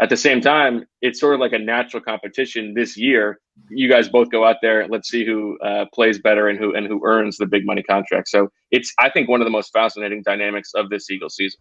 At the same time, it's sort of like a natural competition this year. You guys both go out there. Let's see who plays better and who earns the big money contract. So it's, I think, one of the most fascinating dynamics of this Eagles season.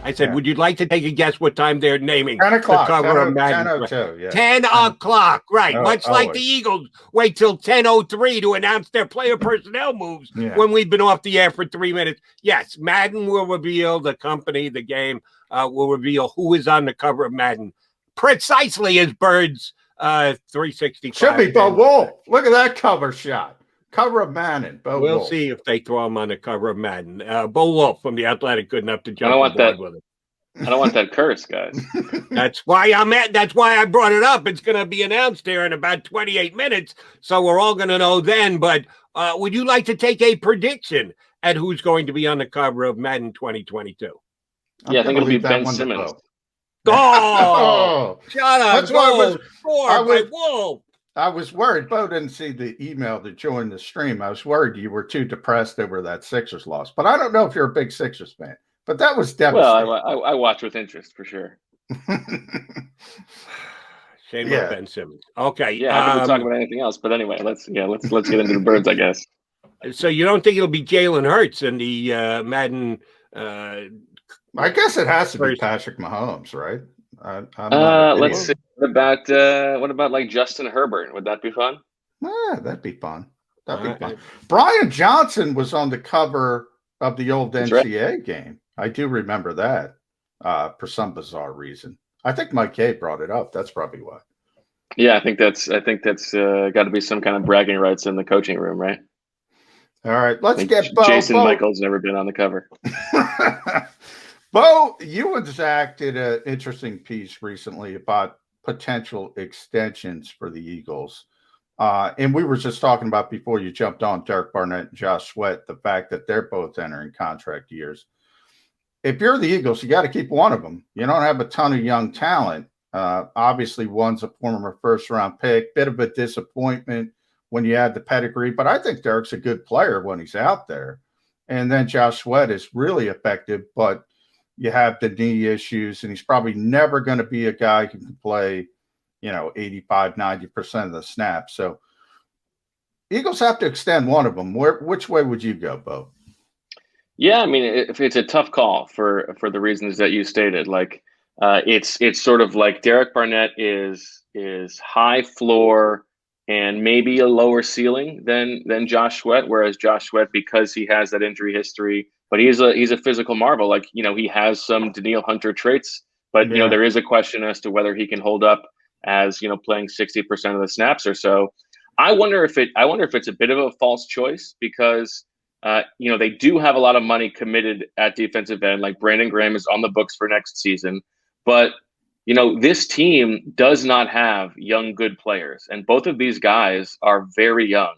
I said, would you like to take a guess what time they're naming 10 o'clock, the cover of Madden? 10:02, yeah. 10 o'clock, right. Much like always. the Eagles wait till 10:03 to announce their player personnel moves when we've been off the air for 3 minutes. Yes, Madden will reveal, the company, the game will reveal who is on the cover of Madden precisely as Bird's 365. Should be Bo Wulf. Look at that cover shot. Cover of Madden. We'll see if they throw him on the cover of Madden. Bo Wulf from The Athletic, good enough to jump on board with it. I don't want that curse, guys. That's why that's why I brought it up. It's going to be announced here in about 28 minutes, so we're all going to know then. But would you like to take a prediction at who's going to be on the cover of Madden 2022? Yeah, I think it'll be Ben Simmons. Oh, shut up. That's why Wulf. I was worried. Bo didn't see the email to join the stream. I was worried you were too depressed over that Sixers loss. But I don't know if you're a big Sixers fan. But that was devastating. Well, I watch with interest for sure. Shame on Ben Simmons. Okay. Yeah, I didn't talk about anything else. But anyway, let's get into the Birds, I guess. So you don't think it'll be Jalen Hurts in the Madden? I guess it has to be Patrick Mahomes, right? Let's see. What about like Justin Herbert? Would that be fun? Yeah, that'd be fun. That'd be fun. Brian Johnson was on the cover of the old NCAA game. I do remember that for some bizarre reason. I think Mike K brought it up. That's probably why. Yeah, I think that's got to be some kind of bragging rights in the coaching room, right? All right, let's get Bo. Jason Michael's never been on the cover. Bo, you and Zach did an interesting piece recently about potential extensions for the Eagles. And we were just talking about before you jumped on Derek Barnett and Josh Sweat, the fact that they're both entering contract years. If you're the Eagles, you got to keep one of them. You don't have a ton of young talent. Obviously, one's a former first-round pick, bit of a disappointment when you add the pedigree, but I think Derek's a good player when he's out there. And then Josh Sweat is really effective, but you have the knee issues, and he's probably never going to be a guy who can play 85, 90% of the snaps. So Eagles have to extend one of them. Which way would you go, Bo? Yeah, I mean, if it's a tough call for the reasons that you stated. Like, it's sort of like Derek Barnett is high floor and maybe a lower ceiling than Josh Sweat, whereas Josh Sweat, because he has that injury history, but he's a physical marvel. Like, he has some Danielle Hunter traits, but there is a question as to whether he can hold up as playing 60% of the snaps or so. I wonder if it's a bit of a false choice because they do have a lot of money committed at defensive end. Like Brandon Graham is on the books for next season, but this team does not have young good players, and both of these guys are very young.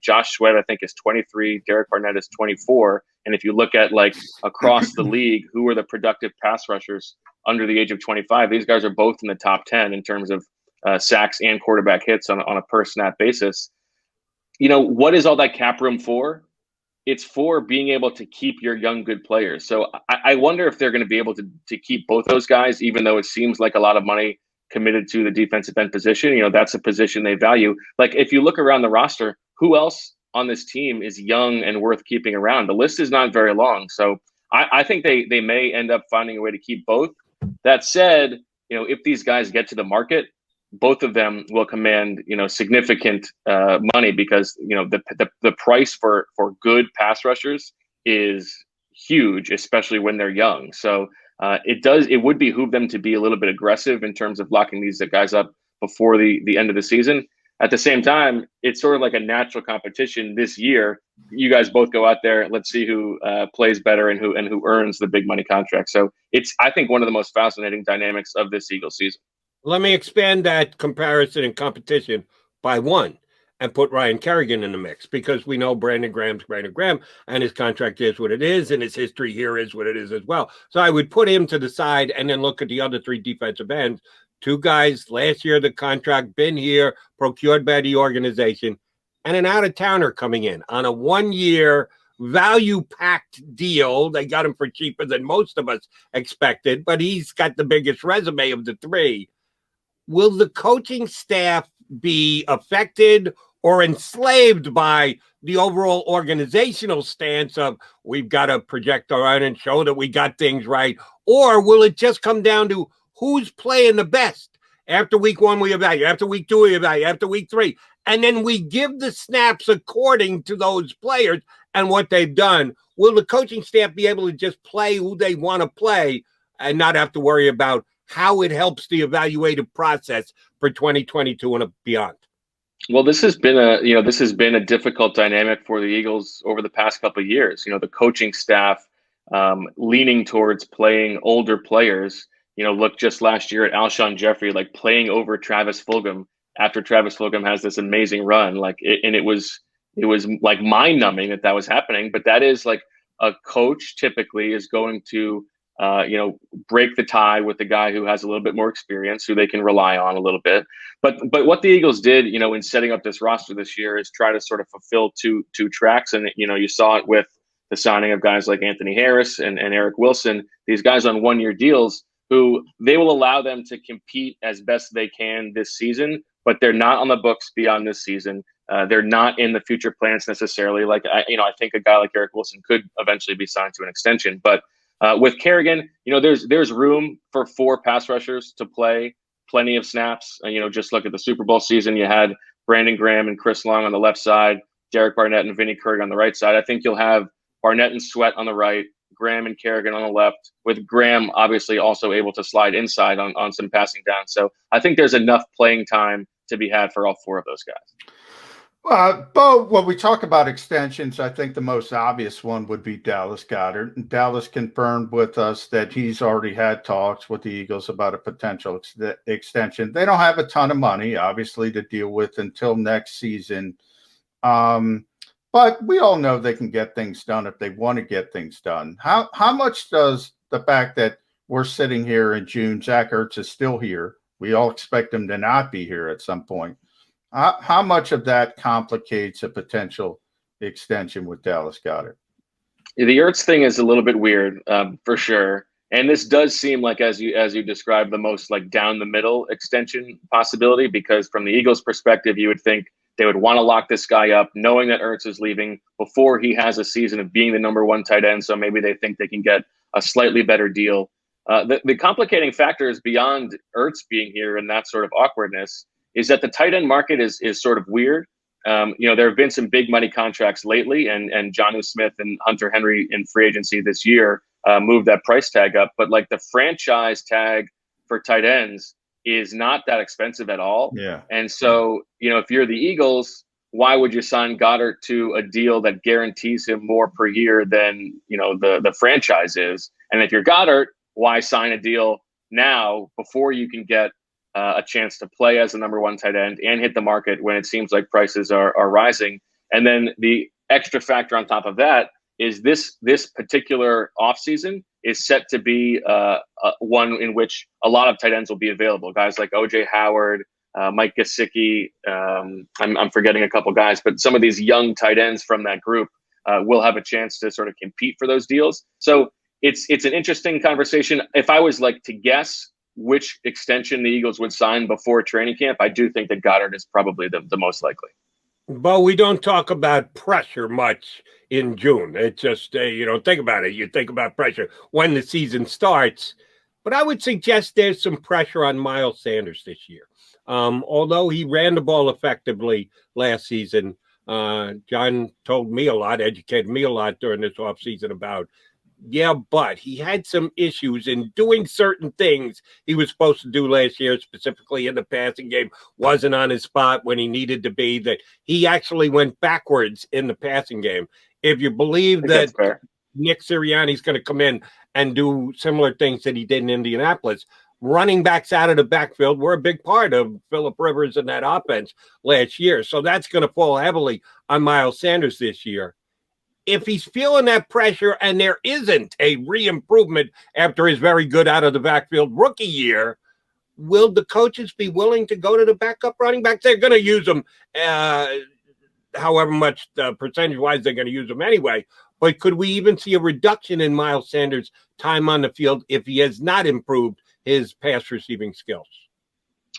Josh Sweat I think is 23, Derek Barnett is 24, and if you look at like across the league, who are the productive pass rushers under the age of 25, these guys are both in the top 10 in terms of sacks and quarterback hits on a per snap basis. What is all that cap room for? It's for being able to keep your young good players. So I wonder if they're going to be able to keep both those guys, even though it seems like a lot of money committed to the defensive end position. That's a position they value. Like if you look around the roster, who else on this team is young and worth keeping around? The list is not very long. So I think they may end up finding a way to keep both. That said, if these guys get to the market, both of them will command, significant money because, the price for good pass rushers is huge, especially when they're young. So it would behoove them to be a little bit aggressive in terms of locking these guys up before the end of the season. At the same time, it's sort of like a natural competition this year. You guys both go out there. Let's see who plays better and who earns the big money contract. So it's, I think, one of the most fascinating dynamics of this Eagles season. Let me expand that comparison and competition by one and put Ryan Kerrigan in the mix because we know Brandon Graham's Brandon Graham and his contract is what it is and his history here is what it is as well. So I would put him to the side and then look at the other three defensive ends 2 guys last year, the contract, been here, procured by the organization, and an out-of-towner coming in on a 1-year value-packed deal. They got him for cheaper than most of us expected, but he's got the biggest resume of the 3. Will the coaching staff be affected or enslaved by the overall organizational stance of we've got to project our own and show that we got things right? Or will it just come down to who's playing the best? After week 1, we evaluate. After week 2, we evaluate. After week 3. And then we give the snaps according to those players and what they've done. Will the coaching staff be able to just play who they want to play and not have to worry about how it helps the evaluative process for 2022 and beyond? Well, this has been a difficult dynamic for the Eagles over the past couple of years. The coaching staff leaning towards playing older players. Look just last year at Alshon Jeffrey, like playing over Travis Fulgham after Travis Fulgham has this amazing run. And it was like mind numbing that was happening. But that is like a coach typically is going to break the tie with the guy who has a little bit more experience, who they can rely on a little bit. But what the Eagles did, in setting up this roster this year is try to sort of fulfill two tracks. And, you saw it with the signing of guys like Anthony Harris and Eric Wilson, these guys on 1-year deals who they will allow them to compete as best they can this season, but they're not on the books beyond this season. They're not in the future plans necessarily. I think a guy like Eric Wilson could eventually be signed to an extension, but with Kerrigan, there's room for 4 pass rushers to play plenty of snaps. Just look at the Super Bowl season. You had Brandon Graham and Chris Long on the left side, Derek Barnett and Vinny Curry on the right side. I think you'll have Barnett and Sweat on the right, Graham and Kerrigan on the left, with Graham obviously also able to slide inside on some passing down. So I think there's enough playing time to be had for all 4 of those guys. Bo, when we talk about extensions, I think the most obvious one would be Dallas Goddard. Dallas confirmed with us that he's already had talks with the Eagles about a potential extension. They don't have a ton of money, obviously, to deal with until next season. But we all know they can get things done if they want to get things done. How much does the fact that we're sitting here in June, Zach Ertz is still here, we all expect him to not be here at some point, how much of that complicates a potential extension with Dallas Goddard? The Ertz thing is a little bit weird, for sure. And this does seem like, as you described, the most like down the middle extension possibility, because from the Eagles' perspective, you would think they would want to lock this guy up, knowing that Ertz is leaving before he has a season of being the number 1 tight end. So maybe they think they can get a slightly better deal. The complicating factor is beyond Ertz being here and that sort of awkwardness is that the tight end market is sort of weird. There have been some big money contracts lately, and Jonnu Smith and Hunter Henry in free agency this year moved that price tag up. But like the franchise tag for tight ends is not that expensive at all. Yeah. And so, if you're the Eagles, why would you sign Goddard to a deal that guarantees him more per year than, the franchise is? And if you're Goddard, why sign a deal now before you can get a chance to play as the number 1 tight end and hit the market when it seems like prices are rising? And then the extra factor on top of that is this particular offseason is set to be one in which a lot of tight ends will be available. Guys like O.J. Howard, Mike Gesicki, I'm forgetting a couple guys, but some of these young tight ends from that group will have a chance to sort of compete for those deals. So it's an interesting conversation. If I was like to guess which extension the Eagles would sign before training camp, I do think that Goddard is probably the most likely. But we don't talk about pressure much in June. It's just, think about it. You think about pressure when the season starts. But I would suggest there's some pressure on Miles Sanders this year. Although he ran the ball effectively last season, John told me a lot, educated me a lot during this offseason about, but he had some issues in doing certain things he was supposed to do last year, specifically in the passing game, wasn't on his spot when he needed to be, that he actually went backwards in the passing game. If you believe that Nick Sirianni's going to come in and do similar things that he did in Indianapolis, running backs out of the backfield were a big part of Phillip Rivers and that offense last year. So that's going to fall heavily on Miles Sanders this year. If he's feeling that pressure and there isn't a re-improvement after his very good out of the backfield rookie year, will the coaches be willing to go to the backup running back? They're going to use them, however much percentage-wise they're going to use them anyway. But could we even see a reduction in Miles Sanders' time on the field if he has not improved his pass receiving skills?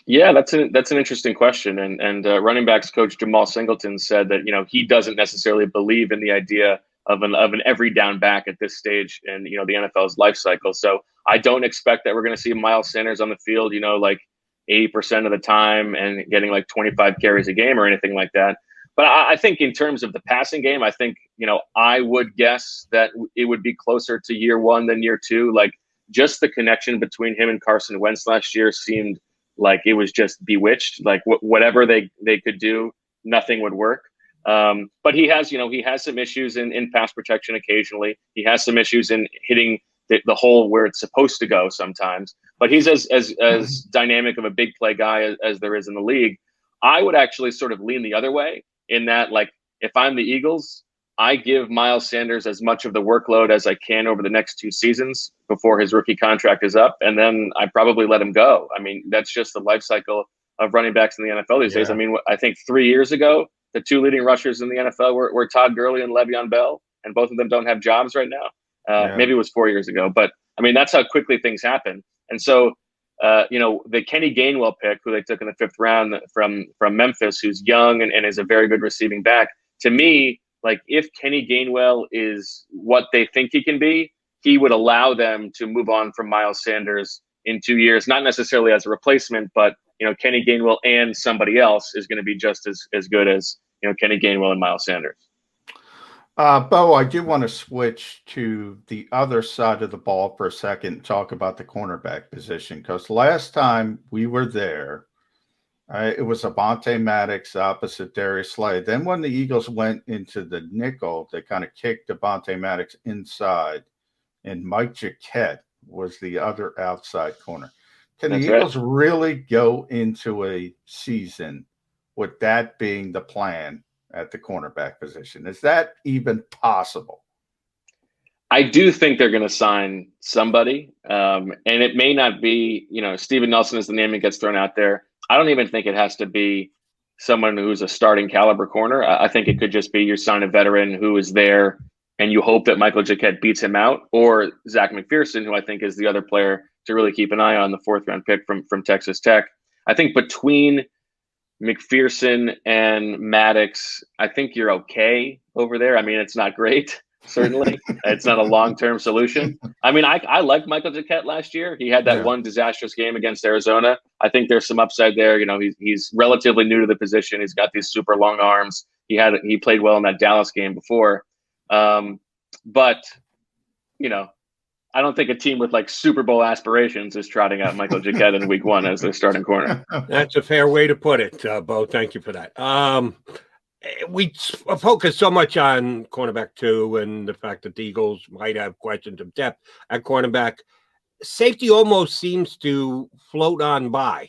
Yeah, that's an interesting question. And running backs coach Jamal Singleton said that, he doesn't necessarily believe in the idea of an every down back at this stage in, the NFL's life cycle. So I don't expect that we're going to see Miles Sanders on the field, like 80% of the time and getting like 25 carries a game or anything like that. But I think in terms of the passing game, I think, I would guess that it would be closer to year one than year two. Like, just the connection between him and Carson Wentz last year seemed like it was just bewitched. Like whatever they could do, nothing would work. But he has some issues in pass protection occasionally. He has some issues in hitting the hole where it's supposed to go sometimes. But he's as dynamic of a big play guy as there is in the league. I would actually sort of lean the other way in that, like, if I'm the Eagles, I give Miles Sanders as much of the workload as I can over the next 2 seasons before his rookie contract is up, and then I probably let him go. I mean, that's just the life cycle of running backs in the NFL these days. I mean, I think 3 years ago, the 2 leading rushers in the NFL were Todd Gurley and Le'Veon Bell, and both of them don't have jobs right now. Maybe it was 4 years ago, but I mean, that's how quickly things happen. And so, the Kenny Gainwell pick, who they took in the 5th round from Memphis, who's young and is a very good receiving back, to me, like, if Kenny Gainwell is what they think he can be, he would allow them to move on from Miles Sanders in 2 years, not necessarily as a replacement, but, Kenny Gainwell and somebody else is going to be just as good as, Kenny Gainwell and Miles Sanders. Bo, I do want to switch to the other side of the ball for a second and talk about the cornerback position, because last time we were there, it was Avonte Maddox opposite Darius Slay. Then when the Eagles went into the nickel, they kind of kicked Avonte Maddox inside, and Mike Jacquet was the other outside corner. Can the Eagles really go into a season with that being the plan at the cornerback position? Is that even possible? I do think they're going to sign somebody, and it may not be, Steven Nelson is the name that gets thrown out there. I don't even think it has to be someone who's a starting caliber corner. I think it could just be you sign a veteran who is there and you hope that Michael Jacquet beats him out, or Zach McPherson, who I think is the other player to really keep an eye on, the 4th round pick from Texas Tech. I think between McPherson and Maddox, I think you're okay over there. I mean, it's not great. Certainly, it's not a long-term solution. I mean, I liked Michael Jacquet last year. He had that one disastrous game against Arizona. I think there's some upside there. He's relatively new to the position. He's got these super long arms. He played well in that Dallas game before. But I don't think a team with like Super Bowl aspirations is trotting out Michael Jacquet in week 1 as their starting corner. That's a fair way to put it, Bo. Thank you for that. We focus so much on cornerback 2 and the fact that the Eagles might have questions of depth at cornerback. Safety almost seems to float on by,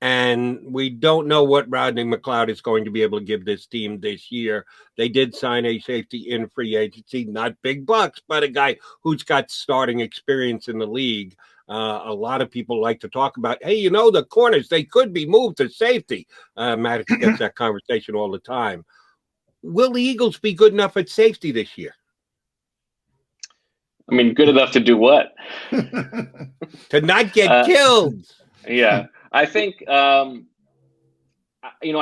and we don't know what Rodney McLeod is going to be able to give this team this year. They did sign a safety in free agency, not big bucks, but a guy who's got starting experience in the league. A lot of people like to talk about, hey, the corners, they could be moved to safety. Maddox gets that conversation all the time. Will the Eagles be good enough at safety this year? I mean, good enough to do what? To not get killed. Yeah, I think, I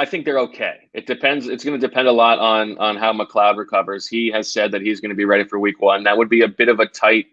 think they're okay. It depends. It's going to depend a lot on how McLeod recovers. He has said that he's going to be ready for week 1. That would be a bit of a tight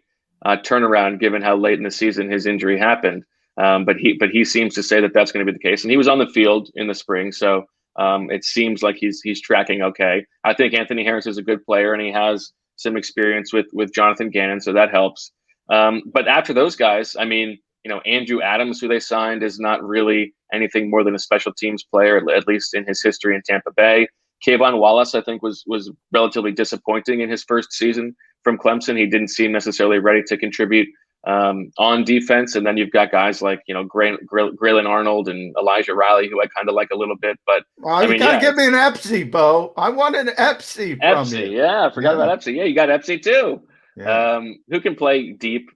turnaround given how late in the season his injury happened. But he seems to say that that's going to be the case. And he was on the field in the spring, so it seems like he's tracking okay. I think Anthony Harris is a good player, and he has some experience with Jonathan Gannon, so that helps. But after those guys, I mean, Andrew Adams, who they signed, is not really anything more than a special teams player, at least in his history in Tampa Bay. Kayvon Wallace, I think, was relatively disappointing in his first season from Clemson. He didn't seem necessarily ready to contribute on defense. And then you've got guys like, Graylin Arnold and Elijah Riley, who I kind of like a little bit. But you gotta give me an Epsy, Bo. I want an Epsy from you. Yeah, I forgot about Epsy. Yeah, you got Epsy too. Yeah. Who can play deep,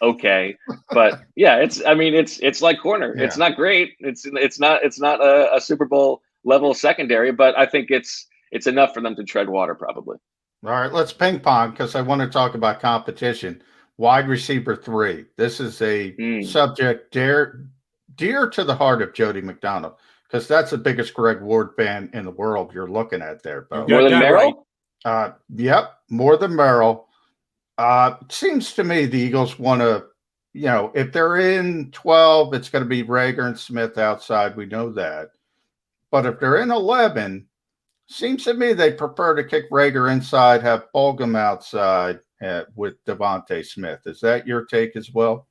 okay. But yeah, it's like corner. Yeah. It's not great. It's not a Super Bowl level secondary, but I think it's enough for them to tread water probably. All right, let's ping pong because I want to talk about competition. Wide receiver 3. This is a subject dear to the heart of Jody McDonald because that's the biggest Greg Ward fan in the world you're looking at there, Bo. More than Merrill? Right. Yep, more than Merrill. Seems to me the Eagles want to, if they're in 12, it's going to be Reagor and Smith outside. We know that. But if they're in 11, seems to me they prefer to kick Reagor inside, have Fulgham outside with Devontae Smith. Is that your take as well?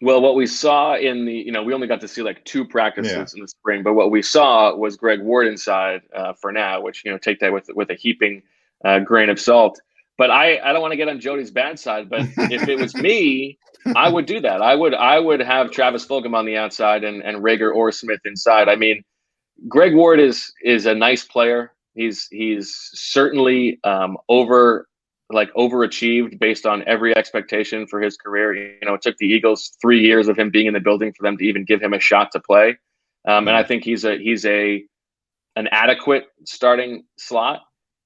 Well, what we saw in the, we only got to see like 2 practices in the spring, but what we saw was Greg Ward inside for now, which, take that with a heaping grain of salt. But I don't want to get on Jody's bad side, but if it was me, I would do that. I would have Travis Fulgham on the outside and Reagor or Smith inside. I mean, Greg Ward is a nice player. He's certainly overachieved based on every expectation for his career. It took the Eagles 3 years of him being in the building for them to even give him a shot to play. And I think he's an adequate starting slot.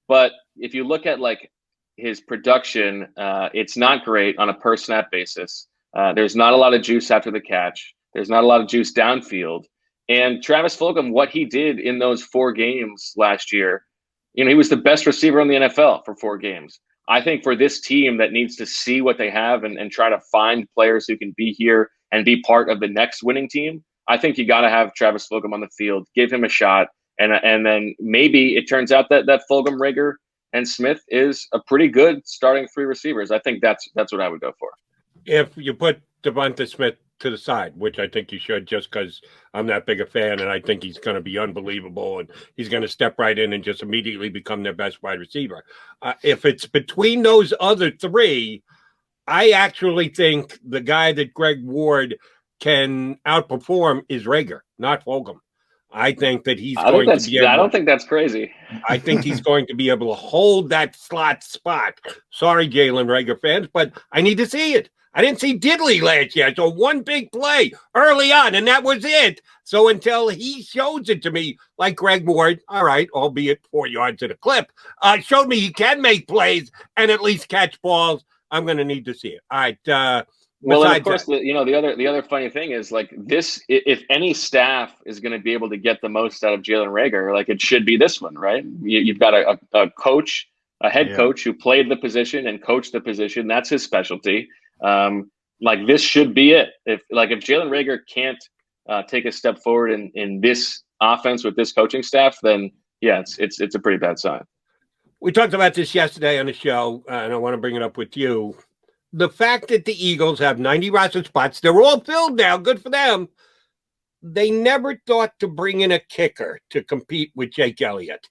But if you look at like his production, it's not great on a per snap basis. There's not a lot of juice after the catch. There's not a lot of juice downfield. And Travis Fulgham, what he did in those 4 games last year, he was the best receiver in the NFL for 4 games. I think for this team that needs to see what they have and try to find players who can be here and be part of the next winning team, I think you got to have Travis Fulgham on the field, give him a shot, and then maybe it turns out that Fulgham, Reagor, and Smith is a pretty good starting 3 receivers. I think that's what I would go for. If you put Devonta Smith to the side, which I think you should, just because I'm that big a fan and I think he's going to be unbelievable and he's going to step right in and just immediately become their best wide receiver. If it's between those other 3, I actually think the guy that Greg Ward can outperform is Reagor, not Fulgham. I think that he's going to be able I don't think that's crazy. I think he's going to be able to hold that slot spot. Sorry, Jalen Reagor fans, but I need to see it. I didn't see Diddley last year. So one big play early on, and that was it. So until he shows it to me, like Greg Ward, all right, albeit 4 yards at a clip, showed me he can make plays and at least catch balls, I'm going to need to see it. All right. Well, and of course, the other funny thing is like this. If any staff is going to be able to get the most out of Jalen Reagor, like it should be this one, right? You've got a coach, a head coach who played the position and coached the position. That's his specialty. Like this should be it. If Jalen Reagor can't take a step forward in this offense with this coaching staff, then yeah, it's a pretty bad sign. We talked about this yesterday on the show, and I want to bring it up with you. The fact that the Eagles have 90 roster spots, they're all filled now. Good for them. They never thought to bring in a kicker to compete with Jake Elliott.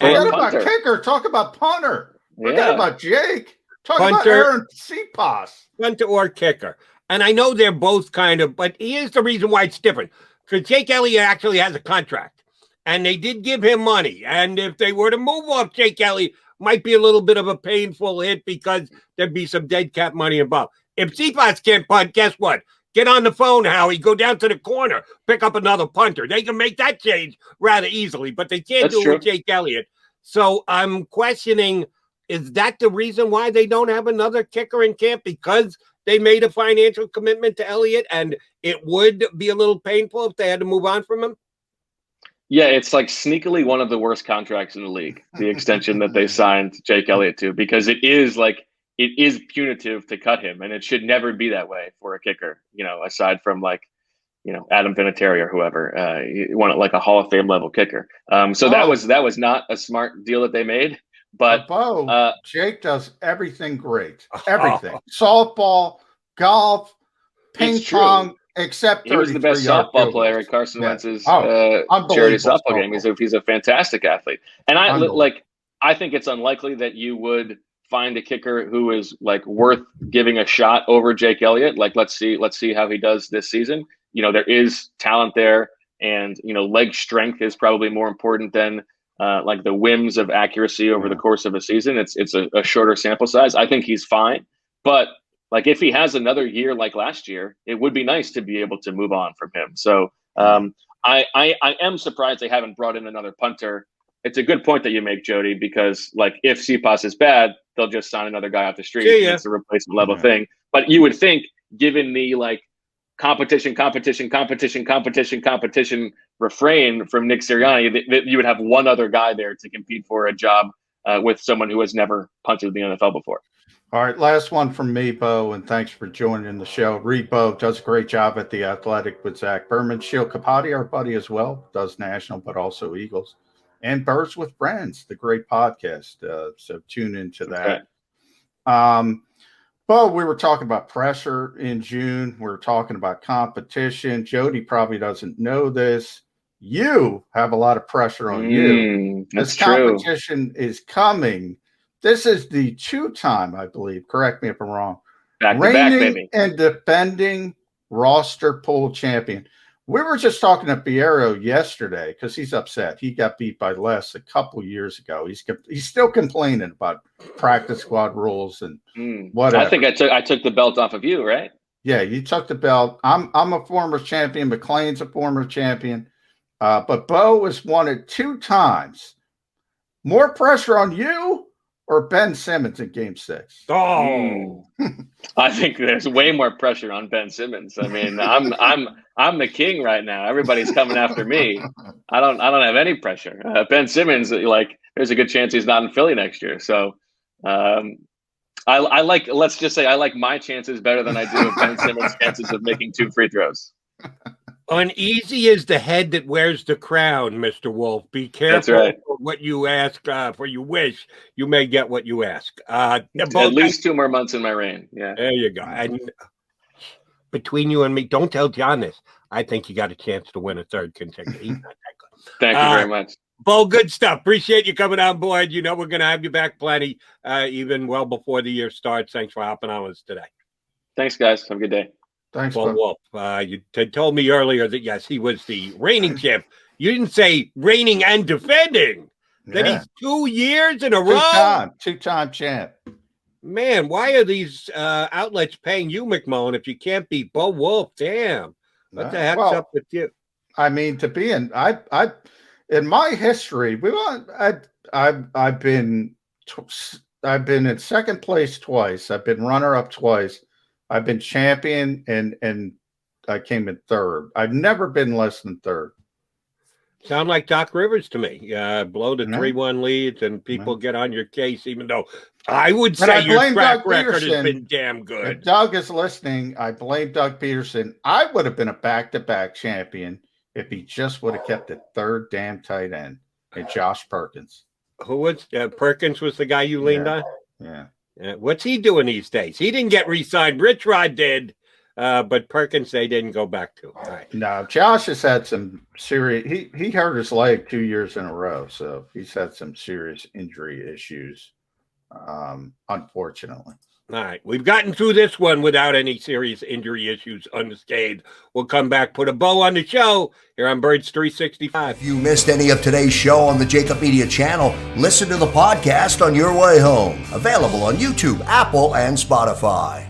Forget about kicker. Talk about punter. Forget about Jake. Talk about Aaron Cepas. Punter or kicker. And I know they're both kind of, but here's the reason why it's different. Because Jake Elliott actually has a contract. And they did give him money. And if they were to move off Jake Elliott, might be a little bit of a painful hit because there'd be some dead cap money involved. If Cepas can't punt, guess what? Get on the phone, Howie. Go down to the corner. Pick up another punter. They can make that change rather easily, but they can't do it with Jake Elliott. So I'm questioning, is that the reason why they don't have another kicker in camp? Because they made a financial commitment to Elliott and it would be a little painful if they had to move on from him? Yeah, it's like sneakily one of the worst contracts in the league, the extension that they signed Jake Elliott to, because it is punitive to cut him, and it should never be that way for a kicker, aside from Adam Vinatieri or whoever, one like a Hall of Fame level kicker. So that was not a smart deal that they made. But Jake does everything great. Everything. Softball, golf, ping pong. Except he was the best softball player at Carson Wentz's charity softball game. He's a fantastic athlete, and I think it's unlikely that you would find a kicker who is worth giving a shot over Jake Elliott. Let's see how he does this season. There is talent there, and leg strength is probably more important than the whims of accuracy over the course of a season. It's a shorter sample size. I think he's fine, but like if he has another year like last year, it would be nice to be able to move on from him. So I am surprised they haven't brought in another punter. It's a good point that you make, Jody, because like if Sipas is bad, they'll just sign another guy off the street. It's a replacement level thing. But you would think, given the like competition refrain from Nick Sirianni, that you would have one other guy there to compete for a job with someone who has never punted the NFL before. All right, last one from me, Bo, and thanks for joining the show. Reed Bo does a great job at The Athletic with Zach Berman. Sheil Kapati, our buddy as well, does national, but also Eagles. And Birds with Friends, the great podcast. So tune into that. Bo, we were talking about pressure in June. We were talking about competition. Jody probably doesn't know this. You have a lot of pressure on you. That's this competition is coming. This is the two-time, I believe, correct me if I'm wrong, reigning and defending roster pool champion. We were just talking to Piero yesterday because he's upset. He got beat by Les a couple years ago. He's still complaining about practice squad rules and whatever. I think I took the belt off of you, right? Yeah, you took the belt. I'm a former champion. McLean's a former champion. But Bo was won it 2 times. More pressure on you or Ben Simmons in Game 6? I think there's way more pressure on Ben Simmons. I mean, I'm the king right now. Everybody's coming after me. I don't have any pressure. Ben Simmons, like, there's a good chance he's not in Philly next year. So, let's just say I like my chances better than I do of Ben Simmons' chances of making 2 free throws. Uneasy is the head that wears the crown, Mr. Wulf. Be careful for what you ask, for you wish. You may get what you ask. At least 2 more months in my reign. Yeah. There you go. And between you and me, don't tell John this. I think you got a chance to win a 3rd consecutive. He's not that good. Thank you very much. Bo, good stuff. Appreciate you coming on board. You know we're going to have you back plenty, even well before the year starts. Thanks for hopping on with us today. Thanks, guys. Have a good day. Thanks, well, Wolf. You told me earlier that, yes, he was the reigning champ. You didn't say reigning and defending. That he's 2 years in a row? Two-time champ. Man, why are these outlets paying you, McMullen, if you can't beat Bo Wulf? Damn. What the heck's up with you? I mean, to be in my history, I've been in second place twice. I've been runner-up twice. I've been champion and I came in 3rd. I've never been less than 3rd. Sound like Doc Rivers to me. Blow the 3-1 leads and people get on your case, even though I would say your track record has been damn good. If Doug is listening, I blame Doug Peterson. I would have been a back-to-back champion if he just would have kept the 3rd damn tight end and Josh Perkins. Who was Perkins was the guy you leaned on? Yeah. What's he doing these days? He didn't get re-signed. Rich Rod did, but Perkins they didn't go back to. All right. No, Josh has had some serious. He hurt his leg 2 years in a row, so he's had some serious injury issues, unfortunately. All right, we've gotten through this one without any serious injury issues unscathed. We'll come back, put a bow on the show here on Birds 365. If you missed any of today's show on the JAKIB Media channel, listen to the podcast on your way home. Available on YouTube, Apple, and Spotify.